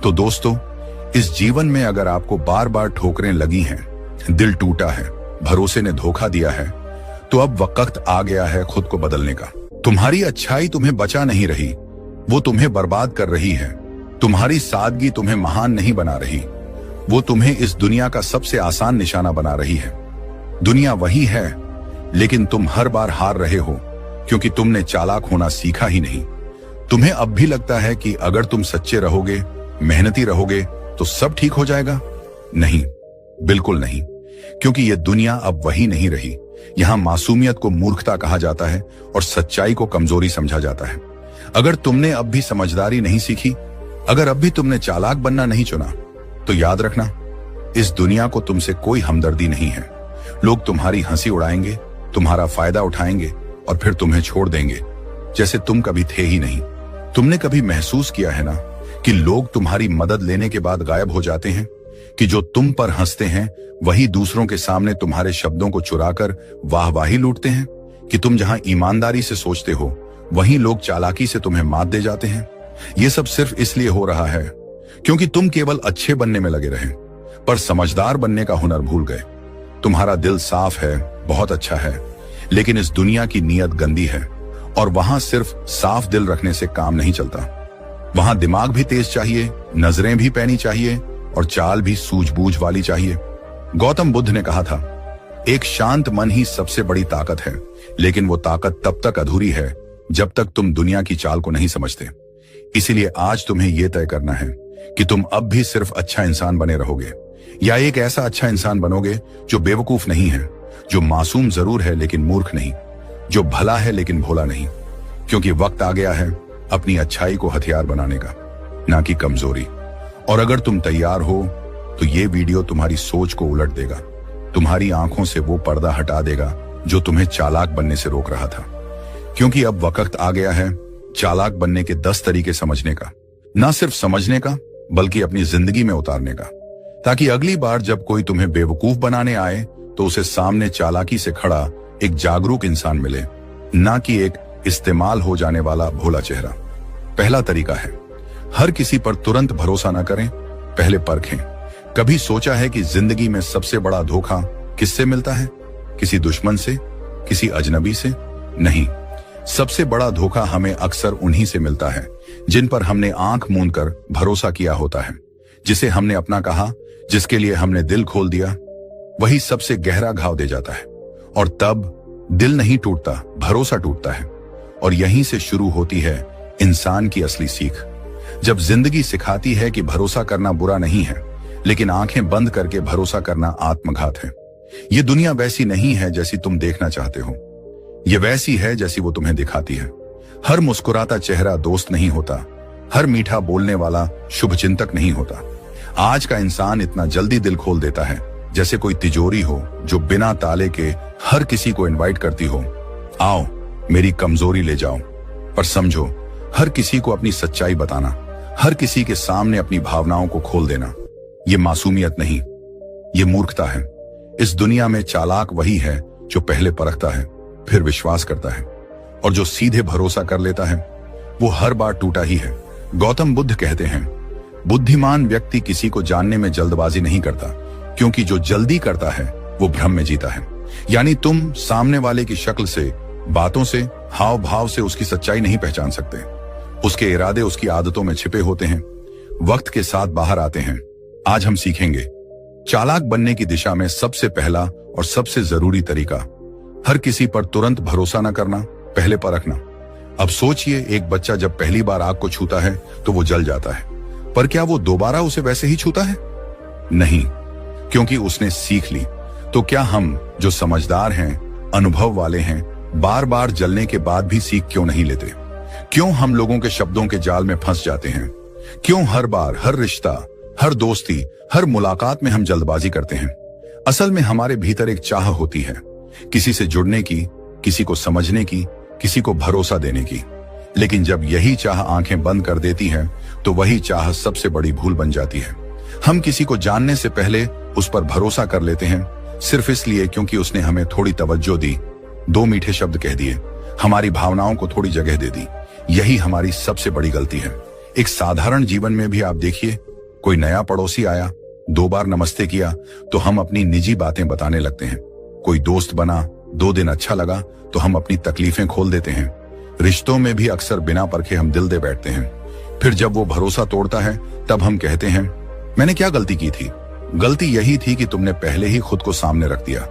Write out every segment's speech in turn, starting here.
तो दोस्तों, इस जीवन में अगर आपको बार बार ठोकरें लगी हैं, दिल टूटा है, भरोसे ने धोखा दिया है, तो अब वक्त आ गया है खुद को बदलने का। तुम्हारी अच्छाई तुम्हें बचा नहीं रही, वो तुम्हें बर्बाद कर रही है। तुम्हारी सादगी तुम्हें महान नहीं बना रही, वो तुम्हें इस दुनिया का सबसे आसान निशाना बना रही है। दुनिया वही है, लेकिन तुम हर बार हार रहे हो क्योंकि तुमने चालाक होना सीखा ही नहीं। तुम्हें अब भी लगता है कि अगर तुम सच्चे रहोगे, मेहनती रहोगे, तो सब ठीक हो जाएगा। नहीं, बिल्कुल नहीं, क्योंकि यह दुनिया अब वही नहीं रही। यहां मासूमियत को मूर्खता कहा जाता है और सच्चाई को कमजोरी समझा जाता है। अगर तुमने अब भी समझदारी नहीं सीखी, अगर अब भी तुमने चालाक बनना नहीं चुना, तो याद रखना, इस दुनिया को तुमसे कोई हमदर्दी नहीं है। लोग तुम्हारी हंसी उड़ाएंगे, तुम्हारा फायदा उठाएंगे और फिर तुम्हें छोड़ देंगे जैसे तुम कभी थे ही नहीं। तुमने कभी महसूस किया है ना कि लोग तुम्हारी मदद लेने के बाद गायब हो जाते हैं, कि जो तुम पर हंसते हैं वही दूसरों के सामने तुम्हारे शब्दों को चुराकर वाहवाही लूटते हैं, कि तुम जहां ईमानदारी से सोचते हो वहीं लोग चालाकी से तुम्हें मात दे जाते हैं। ये सब सिर्फ इसलिए हो रहा है क्योंकि तुम केवल अच्छे बनने में लगे रहे, पर समझदार बनने का हुनर भूल गए। तुम्हारा दिल साफ है, बहुत अच्छा है, लेकिन इस दुनिया की नीयत गंदी है और वहां सिर्फ साफ दिल रखने से काम नहीं चलता। वहां दिमाग भी तेज चाहिए, नजरें भी पैनी चाहिए और चाल भी सूझबूझ वाली चाहिए। गौतम बुद्ध ने कहा था, एक शांत मन ही सबसे बड़ी ताकत है, लेकिन वो ताकत तब तक अधूरी है जब तक तुम दुनिया की चाल को नहीं समझते। इसीलिए आज तुम्हें यह तय करना है कि तुम अब भी सिर्फ अच्छा इंसान बने रहोगे या एक ऐसा अच्छा इंसान बनोगे जो बेवकूफ नहीं है, जो मासूम जरूर है लेकिन मूर्ख नहीं, जो भला है लेकिन भोला नहीं। क्योंकि वक्त आ गया है अपनी अच्छाई को हथियार बनाने का, ना कि कमजोरी। और अगर तुम तैयार हो तो ये वीडियो तुम्हारी सोच को उलट देगा, तुम्हारी आंखों से वो पर्दा हटा देगा जो तुम्हें चालाक बनने से रोक रहा था। क्योंकि अब वक्त आ गया है चालाक बनने के 10 तरीके समझने का, ना सिर्फ समझने का बल्कि अपनी जिंदगी में उतारने का, ताकि अगली बार जब कोई तुम्हें बेवकूफ बनाने आए तो उसे सामने चालाकी से खड़ा एक जागरूक इंसान मिले, ना कि एक इस्तेमाल हो जाने वाला भोला चेहरा। पहला तरीका है, हर किसी पर तुरंत भरोसा न करें, पहले परखें। कभी सोचा है कि जिंदगी में सबसे बड़ा धोखा किससे मिलता है? किसी दुश्मन से, किसी अजनबी से? नहीं, सबसे बड़ा धोखा हमें अक्सर उन्हीं से मिलता है जिन पर हमने आंख मूंद कर भरोसा किया होता है, जिसे हमने अपना कहा, जिसके लिए हमने दिल खोल दिया। वही सबसे गहरा घाव दे जाता है और तब दिल नहीं टूटता, भरोसा टूटता है। और यहीं से शुरू होती है इंसान की असली सीख। जब जिंदगी सिखाती है कि भरोसा करना बुरा नहीं है, लेकिन आंखें बंद करके भरोसा करना आत्मघात है। ये दुनिया वैसी नहीं है जैसी तुम देखना चाहते हो, ये वैसी है जैसी वो तुम्हें दिखाती है। हर मुस्कुराता चेहरा दोस्त नहीं होता, हर मीठा बोलने वाला शुभचिंतक नहीं होता। आज का इंसान इतना जल्दी दिल खोल देता है जैसे कोई तिजोरी हो जो बिना ताले के हर किसी को इनवाइट करती हो, आओ मेरी कमजोरी ले जाओ। पर समझो, हर किसी को अपनी सच्चाई बताना, हर किसी के सामने अपनी भावनाओं को खोल देना, ये मासूमियत नहीं, ये मूर्खता है। इस दुनिया में चालाक वही है जो पहले परखता है, फिर विश्वास करता है, और जो सीधे भरोसा कर लेता है वो हर बार टूटा ही है। गौतम बुद्ध कहते हैं, बुद्धिमान व्यक्ति किसी को जानने में जल्दबाजी नहीं करता, क्योंकि जो जल्दी करता है वो भ्रम में जीता है। यानी तुम सामने वाले की शक्ल से, बातों से, हाव भाव से उसकी सच्चाई नहीं पहचान सकते। उसके इरादे उसकी आदतों में छिपे होते हैं, वक्त के साथ बाहर आते हैं। आज हम सीखेंगे चालाक बनने की दिशा में सबसे पहला और सबसे जरूरी तरीका, हर किसी पर तुरंत भरोसा न करना, पहले परखना। अब सोचिए, एक बच्चा जब पहली बार आग को छूता है तो वो जल जाता है, पर क्या वो दोबारा उसे वैसे ही छूता है? नहीं, क्योंकि उसने सीख ली। तो क्या हम जो समझदार हैं, अनुभव वाले हैं, बार बार जलने के बाद भी सीख क्यों नहीं लेते? क्यों हम लोगों के शब्दों के जाल में फंस जाते हैं? क्यों हर बार, हर रिश्ता, हर दोस्ती, हर मुलाकात में हम जल्दबाजी करते हैं? असल में हमारे भीतर एक चाह होती है, किसी से जुड़ने की, किसी को समझने की, किसी को भरोसा देने की। लेकिन जब यही चाह आंखें बंद कर देती है तो वही चाह सबसे बड़ी भूल बन जाती है। हम किसी को जानने से पहले उस पर भरोसा कर लेते हैं, सिर्फ इसलिए क्योंकि उसने हमें थोड़ी तवज्जो दी, 2 मीठे शब्द कह दिए, हमारी भावनाओं को थोड़ी जगह दे दी। यही हमारी सबसे बड़ी गलती है। एक साधारण जीवन में भी आप देखिए, कोई नया पड़ोसी आया, 2 बार नमस्ते किया तो हम अपनी निजी बातें बताने लगते हैं। कोई दोस्त बना, 2 दिन अच्छा लगा तो हम अपनी तकलीफें खोल देते हैं। रिश्तों में भी अक्सर बिना परखे हम दिल दे बैठते हैं। फिर जब वो भरोसा तोड़ता है तब हम कहते हैं, मैंने क्या गलती की थी? गलती यही थी कि तुमने पहले ही खुद को सामने रख दिया,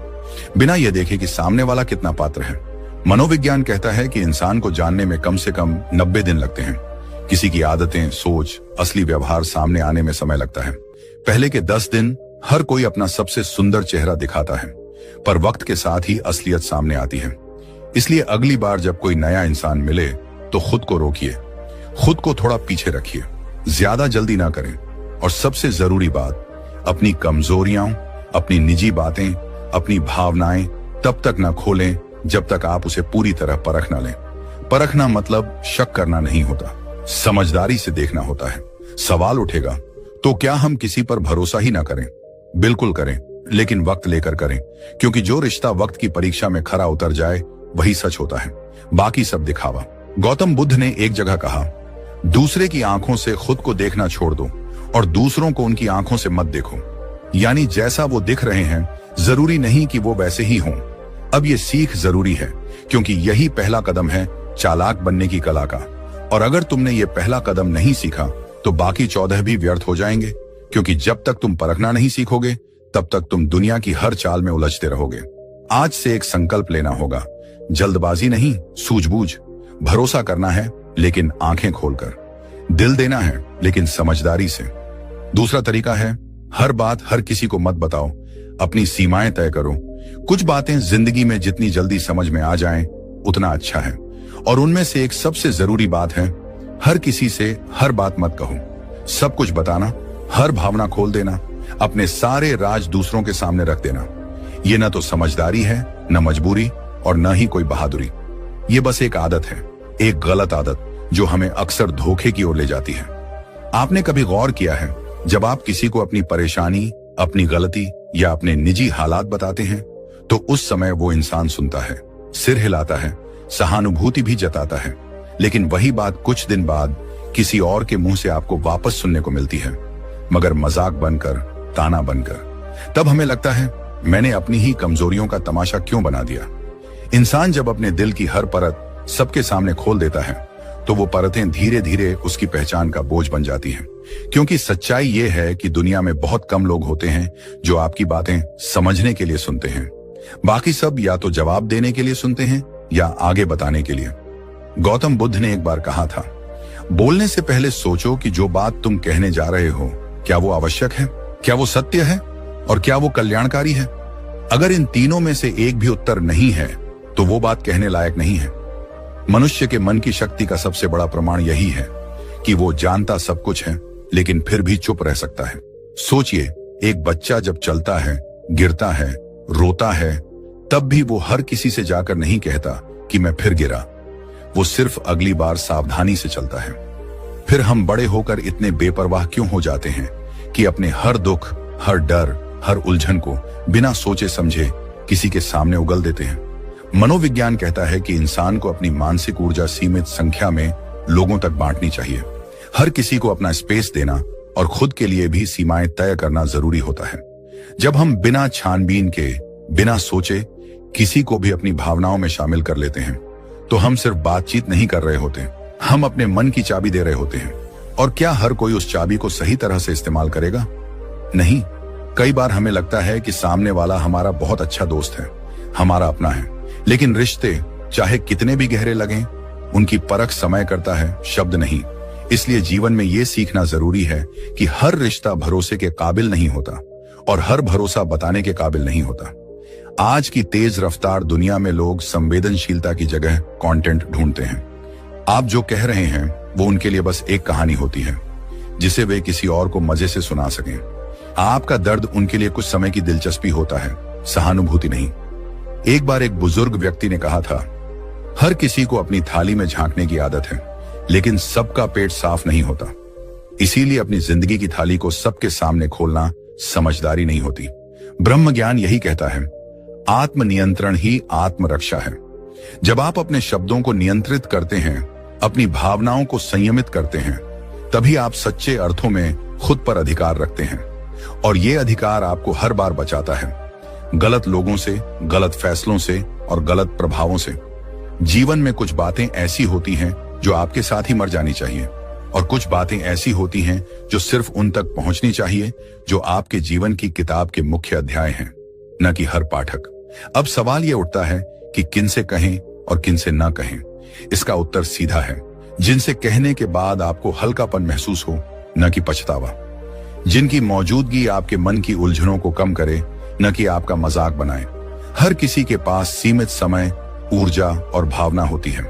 बिना यह देखे कि सामने वाला कितना पात्र है। मनोविज्ञान कहता है कि इंसान को जानने में कम से कम 90 दिन लगते हैं। किसी की आदतें, सोच, असली व्यवहार सामने आने में समय लगता है। पहले के 10 दिन हर कोई अपना सबसे सुंदर चेहरा दिखाता है, पर वक्त के साथ ही असलियत सामने आती है। इसलिए अगली बार जब कोई नया इंसान मिले तो खुद को रोकिए, खुद को थोड़ा पीछे रखिए, ज्यादा जल्दी ना करें। और सबसे जरूरी बात, अपनी कमजोरियां, अपनी निजी बातें, अपनी भावनाएं तब तक ना खोलें जब तक आप उसे पूरी तरह परख ना लें। परखना मतलब शक करना नहीं होता, समझदारी से देखना होता है। सवाल उठेगा, तो क्या हम किसी पर भरोसा ही ना करें? बिल्कुल करें, लेकिन वक्त लेकर करें, क्योंकि जो रिश्ता वक्त की परीक्षा में खरा उतर जाए वही सच होता है, बाकी सब दिखावा। गौतम बुद्ध ने एक जगह कहा, दूसरे की आंखों से खुद को देखना छोड़ दो और दूसरों को उनकी आंखों से मत देखो। यानी जैसा वो दिख रहे हैं जरूरी नहीं कि वो वैसे ही हों। अब ये सीख जरूरी है, क्योंकि यही पहला कदम है चालाक बनने की कला का। और अगर तुमने ये पहला कदम नहीं सीखा तो बाकी 14 भी व्यर्थ हो जाएंगे, क्योंकि जब तक तुम परखना नहीं सीखोगे तब तक तुम दुनिया की हर चाल में उलझते रहोगे। आज से एक संकल्प लेना होगा, जल्दबाजी नहीं, सूझबूझ। भरोसा करना है लेकिन आंखें खोलकर, दिल देना है लेकिन समझदारी से। दूसरा तरीका है, हर बात हर किसी को मत बताओ, अपनी सीमाएं तय करो। कुछ बातें जिंदगी में जितनी जल्दी समझ में आ जाएं उतना अच्छा है, और उनमें से एक सबसे जरूरी बात है, हर किसी से हर बात मत कहो। सब कुछ बताना, हर भावना खोल देना, अपने सारे राज दूसरों के सामने रख देना, ये न तो समझदारी है, न मजबूरी, और न ही कोई बहादुरी। ये बस एक आदत है, एक गलत आदत जो हमें अक्सर धोखे की ओर ले जाती है। आपने कभी गौर किया है, जब आप किसी को अपनी परेशानी, अपनी गलती या अपने निजी हालात बताते हैं तो उस समय वो इंसान सुनता है, सिर हिलाता है, सहानुभूति भी जताता है, लेकिन वही बात कुछ दिन बाद किसी और के मुंह से आपको वापस सुनने को मिलती है, मगर मजाक बनकर, ताना बनकर। तब हमें लगता है, मैंने अपनी ही कमजोरियों का तमाशा क्यों बना दिया। इंसान जब अपने दिल की हर परत सबके सामने खोल देता है तो वो परतें धीरे धीरे उसकी पहचान का बोझ बन जाती हैं, क्योंकि सच्चाई ये है कि दुनिया में बहुत कम लोग होते हैं जो आपकी बातें समझने के लिए सुनते हैं। बाकी सब या तो जवाब देने के लिए सुनते हैं या आगे बताने के लिए। गौतम बुद्ध ने एक बार कहा था, बोलने से पहले सोचो कि जो बात तुम कहने जा रहे हो क्या वो आवश्यक है, क्या वो सत्य है, और क्या वो कल्याणकारी है। अगर इन तीनों में से एक भी उत्तर नहीं है तो वो बात कहने लायक नहीं है। मनुष्य के मन की शक्ति का सबसे बड़ा प्रमाण यही है कि वो जानता सब कुछ है लेकिन फिर भी चुप रह सकता है। सोचिए, एक बच्चा जब चलता है, गिरता है, रोता है, तब भी वो हर किसी से जाकर नहीं कहता कि मैं फिर गिरा। वो सिर्फ अगली बार सावधानी से चलता है। फिर हम बड़े होकर इतने बेपरवाह क्यों हो जाते हैं कि अपने हर दुख, हर डर, हर उलझन को बिना सोचे समझे किसी के सामने उगल देते हैं। मनोविज्ञान कहता है कि इंसान को अपनी मानसिक ऊर्जा सीमित संख्या में लोगों तक बांटनी चाहिए। हर किसी को अपना स्पेस देना और खुद के लिए भी सीमाएं तय करना जरूरी होता है। जब हम बिना छानबीन के, बिना सोचे किसी को भी अपनी भावनाओं में शामिल कर लेते हैं तो हम सिर्फ बातचीत नहीं कर रहे होते, हम अपने मन की चाबी दे रहे होते हैं। और क्या हर कोई उस चाबी को सही तरह से इस्तेमाल करेगा? नहीं। कई बार हमें लगता है कि सामने वाला हमारा बहुत अच्छा दोस्त है, हमारा अपना है, लेकिन रिश्ते चाहे कितने भी गहरे लगें, उनकी परख समय करता है, शब्द नहीं। इसलिए जीवन में यह सीखना जरूरी है कि हर रिश्ता भरोसे के काबिल नहीं होता और हर भरोसा बताने के काबिल नहीं होता। आज की तेज रफ्तार दुनिया में लोग संवेदनशीलता की जगह कंटेंट ढूंढते हैं। आप जो कह रहे हैं वो उनके लिए बस एक कहानी होती है जिसे वे किसी और को मजे से सुना सकें। आपका दर्द उनके लिए कुछ समय की दिलचस्पी होता है, सहानुभूति नहीं। एक बार एक बुजुर्ग व्यक्ति ने कहा था, हर किसी को अपनी थाली में झांकने की आदत है, लेकिन सबका पेट साफ नहीं होता। इसीलिए अपनी जिंदगी की थाली को सबके सामने खोलना समझदारी नहीं होती। ब्रह्म ज्ञान यही कहता है, आत्मनियंत्रण ही आत्मरक्षा है। जब आप अपने शब्दों को नियंत्रित करते हैं, अपनी भावनाओं को संयमित करते हैं, तभी आप सच्चे अर्थों में खुद पर अधिकार रखते हैं। और ये अधिकार आपको हर बार बचाता है, गलत लोगों से, गलत फैसलों से और गलत प्रभावों से। जीवन में कुछ बातें ऐसी होती हैं जो आपके साथ ही मर जानी चाहिए, और कुछ बातें ऐसी होती हैं जो सिर्फ उन तक पहुंचनी चाहिए जो आपके जीवन की किताब के मुख्य अध्याय हैं, न कि हर पाठक। अब सवाल यह उठता है कि किन से कहें और किन से न कहें। इसका उत्तर सीधा है, जिनसे कहने के बाद आपको हल्कापन महसूस हो, न कि पछतावा। जिनकी मौजूदगी आपके मन की उलझनों को कम करे, न कि आपका मजाक बनाए। हर किसी के पास सीमित समय, ऊर्जा और भावना होती है।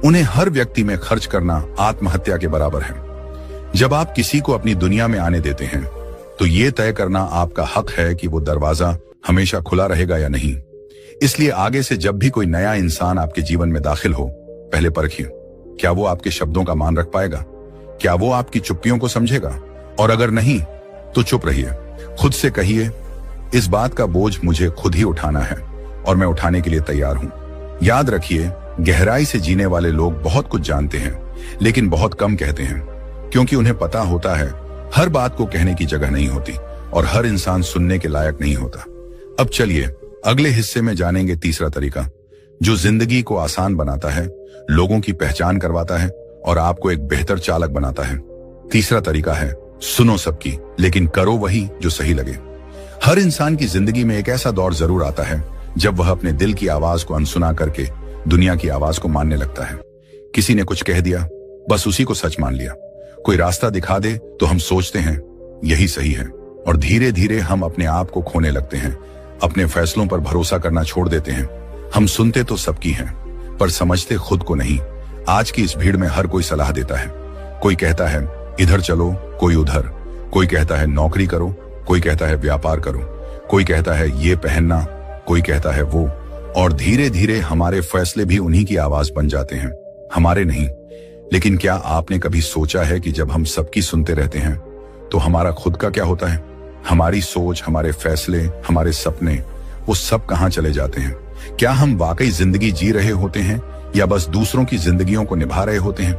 उन्हें हर व्यक्ति में खर्च करना आत्महत्या के बराबर है। जब आप किसी को अपनी दुनिया में आने देते हैं, तो ये तय करना आपका हक है कि वो दरवाजा हमेशा खुला रहेगा या नहीं। इसलिए आगे से जब भी कोई नया इंसान आपके जीवन में दाखिल हो, पहले परखिए, क्या वो आपके शब्दों का मान रख पाएगा? क्या वो आपकी चुप्पियों को समझेगा? और अगर नहीं, तो चुप रहिए। खुद से कहिए, इस बात का बोझ मुझे खुद ही उठाना है और मैं उठाने के लिए तैयार हूं। याद रखिए, गहराई से जीने वाले लोग बहुत कुछ जानते हैं, लेकिन बहुत कम कहते हैं, क्योंकि उन्हें पता होता है हर बात को कहने की जगह नहीं होती और हर इंसान सुनने के लायक नहीं होता। अब चलिए अगले हिस्से में जानेंगे तीसरा तरीका, जो जिंदगी को आसान बनाता है, लोगों की पहचान करवाता है और आपको एक बेहतर चालक बनाता है। तीसरा तरीका है, सुनो सबकी, लेकिन करो वही जो सही लगे। हर इंसान की जिंदगी में एक ऐसा दौर जरूर आता है जब वह अपने दिल की आवाज को अनसुना करके दुनिया की आवाज को मानने लगता है। किसी ने कुछ कह दिया, बस उसी को सच मान लिया। कोई रास्ता दिखा दे तो हम सोचते हैं यही सही है, और धीरे धीरे हम अपने आप को खोने लगते हैं, अपने फैसलों पर भरोसा करना छोड़ देते हैं। हम सुनते तो सबकी हैं, पर समझते खुद को नहीं। आज की इस भीड़ में हर कोई सलाह देता है। कोई कहता है इधर चलो, कोई उधर। कोई कहता है नौकरी करो, कोई कहता है व्यापार करो, कोई कहता है ये पहनना, कोई कहता है वो। और धीरे धीरे हमारे फैसले भी उन्हीं की आवाज बन जाते हैं, हमारे नहीं। लेकिन क्या आपने कभी सोचा है कि जब हम सबकी सुनते रहते हैं तो हमारा खुद का क्या होता है? हमारी सोच, हमारे फैसले, हमारे सपने, वो सब कहां चले जाते हैं? क्या हम वाकई जिंदगी जी रहे होते हैं या बस दूसरों की जिंदगियों को निभा रहे होते हैं?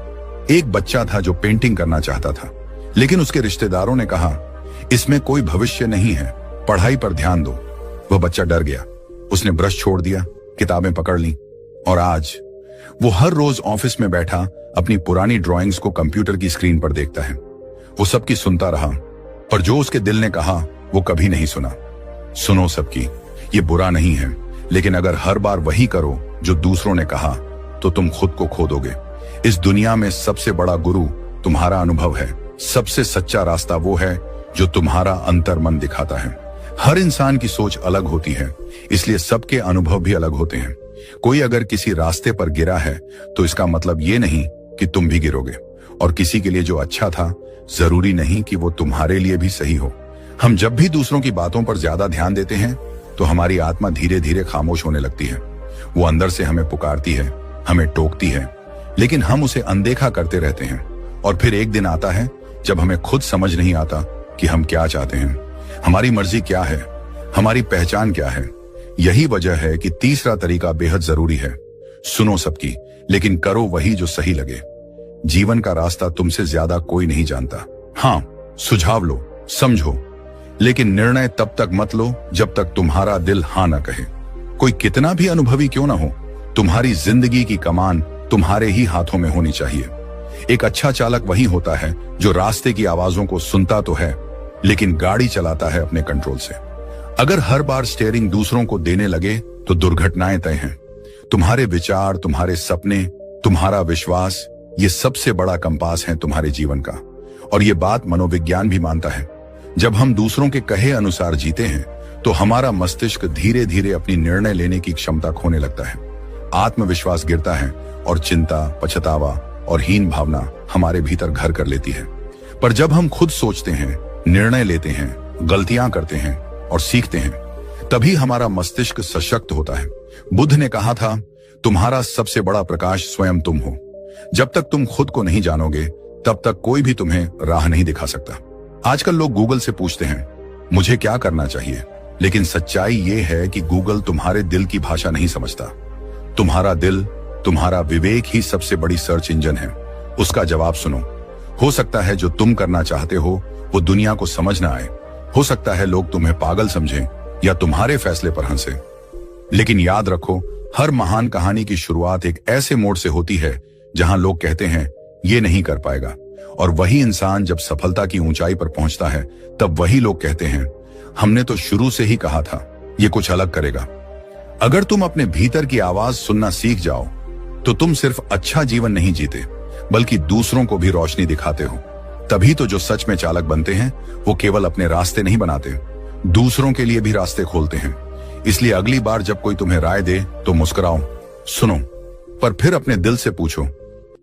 एक बच्चा था जो पेंटिंग करना चाहता था, लेकिन उसके रिश्तेदारों ने कहा इसमें कोई भविष्य नहीं है, पढ़ाई पर ध्यान दो। वह बच्चा डर गया, उसने ब्रश छोड़ दिया, किताबें पकड़ ली, और आज वो हर रोज ऑफिस में बैठा अपनी पुरानी ड्राइंग्स को कंप्यूटर की स्क्रीन पर देखता है। वो सबकी सुनता रहा, पर जो उसके दिल ने कहा वो कभी नहीं सुना। सुनो सबकी, ये बुरा नहीं है, लेकिन अगर हर बार वही करो जो दूसरों ने कहा तो तुम खुद को खो दोगे। इस दुनिया में सबसे बड़ा गुरु तुम्हारा अनुभव है। सबसे सच्चा रास्ता वो है जो तुम्हारा अंतर्मन दिखाता है। हर इंसान की सोच अलग होती है, इसलिए सबके अनुभव भी अलग होते हैं। कोई अगर किसी रास्ते पर गिरा है तो इसका मतलब ये नहीं कि तुम भी गिरोगे, और किसी के लिए जो अच्छा था जरूरी नहीं कि वो तुम्हारे लिए भी सही हो। हम जब भी दूसरों की बातों पर ज्यादा ध्यान देते हैं तो हमारी आत्मा धीरे धीरे खामोश होने लगती है। वो अंदर से हमें पुकारती है, हमें टोकती है, लेकिन हम उसे अनदेखा करते रहते हैं। और फिर एक दिन आता है जब हमें खुद समझ नहीं आता कि हम क्या चाहते हैं, हमारी मर्जी क्या है, हमारी पहचान क्या है। यही वजह है कि तीसरा तरीका बेहद जरूरी है। सुनो सबकी, लेकिन करो वही जो सही लगे। जीवन का रास्ता तुमसे ज्यादा कोई नहीं जानता। हाँ, सुझाव लो, समझो, लेकिन निर्णय तब तक मत लो जब तक तुम्हारा दिल हाँ ना कहे। कोई कितना भी अनुभवी क्यों ना हो, तुम्हारी जिंदगी की कमान तुम्हारे ही हाथों में होनी चाहिए। एक अच्छा चालक वही होता है जो रास्ते की आवाजों को सुनता तो है, लेकिन गाड़ी चलाता है अपने कंट्रोल से। अगर हर बार स्टीयरिंग दूसरों को देने लगे तो दुर्घटनाएं तय हैं। तुम्हारे विचार, तुम्हारे सपने, तुम्हारा विश्वास, ये सबसे बड़ा कंपास है तुम्हारे जीवन का। और ये बात मनोविज्ञान भी मानता है। जब हम दूसरों के कहे अनुसार जीते हैं तो हमारा मस्तिष्क धीरे धीरे अपनी निर्णय लेने की क्षमता खोने लगता है। आत्मविश्वास गिरता है और चिंता, पछतावा और हीन भावना हमारे भीतर घर कर लेती है। पर जब हम खुद सोचते हैं, निर्णय लेते हैं, गलतियां करते हैं और सीखते हैं, तभी हमारा मस्तिष्क सशक्त होता है। बुद्ध ने कहा था, तुम्हारा सबसे बड़ा प्रकाश स्वयं तुम हो। जब तक तुम खुद को नहीं जानोगे तब तक कोई भी तुम्हें राह नहीं दिखा सकता। आजकल लोग गूगल से पूछते हैं मुझे क्या करना चाहिए, लेकिन सच्चाई ये है कि गूगल तुम्हारे दिल की भाषा नहीं समझता। तुम्हारा दिल, तुम्हारा विवेक ही सबसे बड़ी सर्च इंजन है। उसका जवाब सुनो। हो सकता है जो तुम करना चाहते हो वो दुनिया को समझ ना आए, हो सकता है लोग तुम्हें पागल समझें या तुम्हारे फैसले पर हंसे, लेकिन याद रखो, हर महान कहानी की शुरुआत एक ऐसे मोड़ से होती है जहां लोग कहते हैं ये नहीं कर पाएगा, और वही इंसान जब सफलता की ऊंचाई पर पहुंचता है तब वही लोग कहते हैं हमने तो शुरू से ही कहा था ये कुछ अलग करेगा। अगर तुम अपने भीतर की आवाज सुनना सीख जाओ तो तुम सिर्फ अच्छा जीवन नहीं जीते बल्कि दूसरों को भी रोशनी दिखाते हो। तभी तो जो सच में चालक बनते हैं वो केवल अपने रास्ते नहीं बनाते, दूसरों के लिए भी रास्ते खोलते हैं। इसलिए अगली बार जब कोई तुम्हें राय दे तो मुस्कुराओ, सुनो, पर फिर अपने दिल से पूछो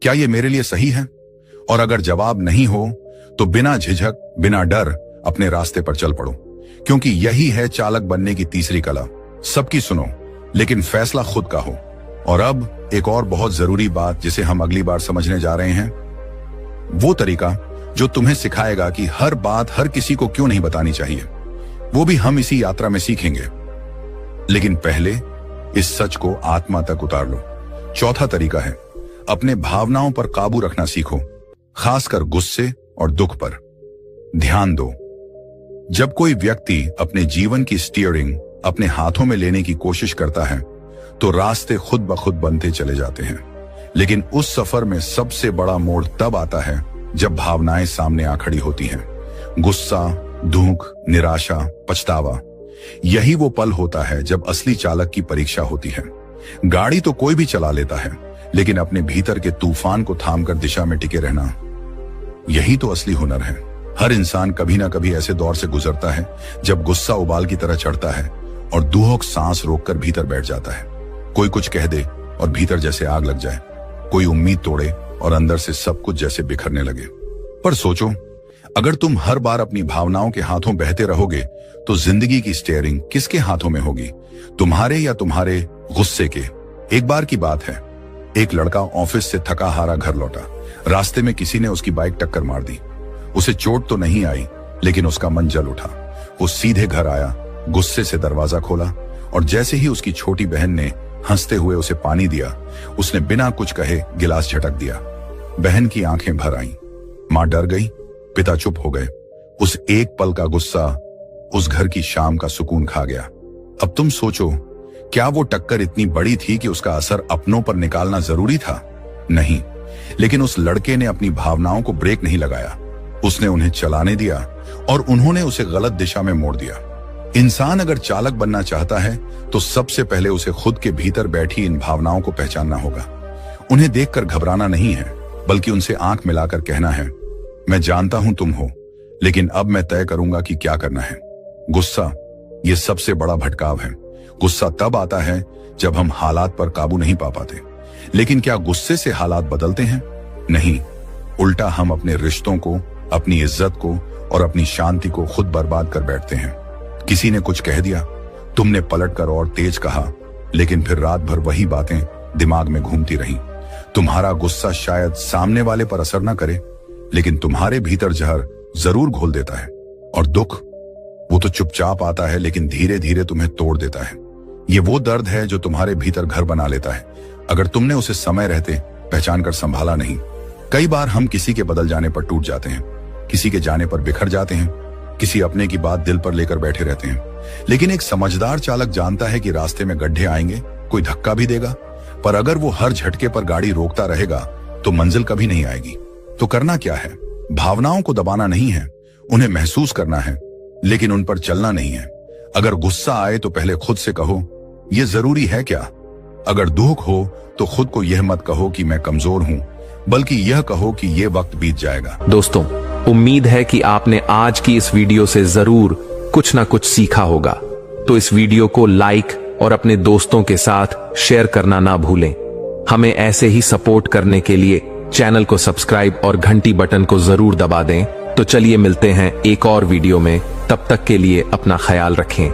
क्या ये मेरे लिए सही है, और अगर जवाब नहीं हो तो बिना झिझक बिना डर अपने रास्ते पर चल पड़ो, क्योंकि यही है चालक बनने की तीसरी कला। सबकी सुनो लेकिन फैसला खुद का हो। और अब एक और बहुत जरूरी बात जिसे हम अगली बार समझने जा रहे हैं, वो तरीका जो तुम्हें सिखाएगा कि हर बात हर किसी को क्यों नहीं बतानी चाहिए, वो भी हम इसी यात्रा में सीखेंगे। लेकिन पहले इस सच को आत्मा तक उतार लो। चौथा तरीका है अपने भावनाओं पर काबू रखना सीखो, खासकर गुस्से और दुख पर। ध्यान दो, जब कोई व्यक्ति अपने जीवन की स्टीयरिंग अपने हाथों में लेने की कोशिश करता है तो रास्ते खुद ब खुद बनते चले जाते हैं, लेकिन उस सफर में सबसे बड़ा मोड़ तब आता है जब भावनाएं सामने आ खड़ी होती हैं। गुस्सा, दुख, निराशा, पछतावा, यही वो पल होता है जब असली चालक की परीक्षा होती है। गाड़ी तो कोई भी चला लेता है, लेकिन अपने भीतर के तूफान को थामकर दिशा में टिके रहना, यही तो असली हुनर है। हर इंसान कभी ना कभी ऐसे दौर से गुजरता है जब गुस्सा उबाल की तरह चढ़ता है और दुख सांस रोककर भीतर बैठ जाता है। कोई कुछ कह दे और भीतर जैसे आग लग जाए, कोई उम्मीद तोड़े और अंदर से सब कुछ जैसे बिखरने लगे। पर सोचो, अगर तुम हर बार अपनी भावनाओं के हाथों बहते रहोगे तो जिंदगी की स्टीयरिंग किसके हाथों में होगी, तुम्हारे या तुम्हारे गुस्से के। एक बार की बात है, एक लड़का ऑफिस से थका हारा घर लौटा। रास्ते में किसी ने उसकी बाइक टक्कर मार दी। उसे चोट तो नहीं आई, लेकिन उसका मन जल उठा। वो सीधे घर आया, गुस्से से दरवाजा खोला और जैसे ही उसकी छोटी बहन ने हंसते हुए उसे पानी दिया, उसने बिना कुछ कहे गिलास झटक दिया। बहन की आंखें भर आईं, मां डर गई, पिता चुप हो गए। उस एक पल का गुस्सा उस घर की शाम का सुकून खा गया। अब तुम सोचो, क्या वो टक्कर इतनी बड़ी थी कि उसका असर अपनों पर निकालना जरूरी था? नहीं, लेकिन उस लड़के ने अपनी भावनाओं को ब्रेक नहीं लगाया। उसने उन्हें चलाने दिया और उन्होंने उसे गलत दिशा में मोड़ दिया। इंसान अगर चालक बनना चाहता है तो सबसे पहले उसे खुद के भीतर बैठी इन भावनाओं को पहचानना होगा। उन्हें देखकर घबराना नहीं है, बल्कि उनसे आंख मिलाकर कहना है, मैं जानता हूं तुम हो, लेकिन अब मैं तय करूंगा कि क्या करना है। गुस्सा, ये सबसे बड़ा भटकाव है। गुस्सा तब आता है जब हम हालात पर काबू नहीं पा पाते। लेकिन क्या गुस्से से हालात बदलते हैं? नहीं, उल्टा हम अपने रिश्तों को, अपनी इज्जत को और अपनी शांति को खुद बर्बाद कर बैठते हैं। किसी ने कुछ कह दिया, तुमने पलटकर और तेज कहा, लेकिन फिर रात भर वही बातें दिमाग में घूमती रहीं। तुम्हारा गुस्सा शायद सामने वाले पर असर न करे, लेकिन तुम्हारे भीतर जहर जरूर घोल देता है। और दुख, वो तो चुपचाप आता है लेकिन धीरे धीरे तुम्हें तोड़ देता है। ये वो दर्द है जो तुम्हारे भीतर घर बना लेता है, अगर तुमने उसे समय रहते पहचान कर संभाला नहीं। कई बार हम किसी के बदल जाने पर टूट जाते हैं, किसी के जाने पर बिखर जाते हैं, किसी अपने की बात दिल पर लेकर बैठे रहते हैं। लेकिन एक समझदार चालक जानता है कि रास्ते में गड्ढे आएंगे, कोई धक्का भी देगा, पर अगर वो हर झटके पर गाड़ी रोकता रहेगा तो मंजिल कभी नहीं आएगी। तो करना क्या है? भावनाओं को दबाना नहीं है, उन्हें महसूस करना है, लेकिन उन पर चलना नहीं है। अगर गुस्सा आए तो पहले खुद से कहो, ये जरूरी है क्या? अगर दुख हो तो खुद को यह मत कहो कि मैं कमजोर हूं, बल्कि यह कहो कि यह वक्त बीत जाएगा। दोस्तों, उम्मीद है कि आपने आज की इस वीडियो से जरूर कुछ ना कुछ सीखा होगा। तो इस वीडियो को लाइक और अपने दोस्तों के साथ शेयर करना ना भूलें। हमें ऐसे ही सपोर्ट करने के लिए चैनल को सब्सक्राइब और घंटी बटन को जरूर दबा दें। तो चलिए मिलते हैं एक और वीडियो में, तब तक के लिए अपना ख्याल रखें।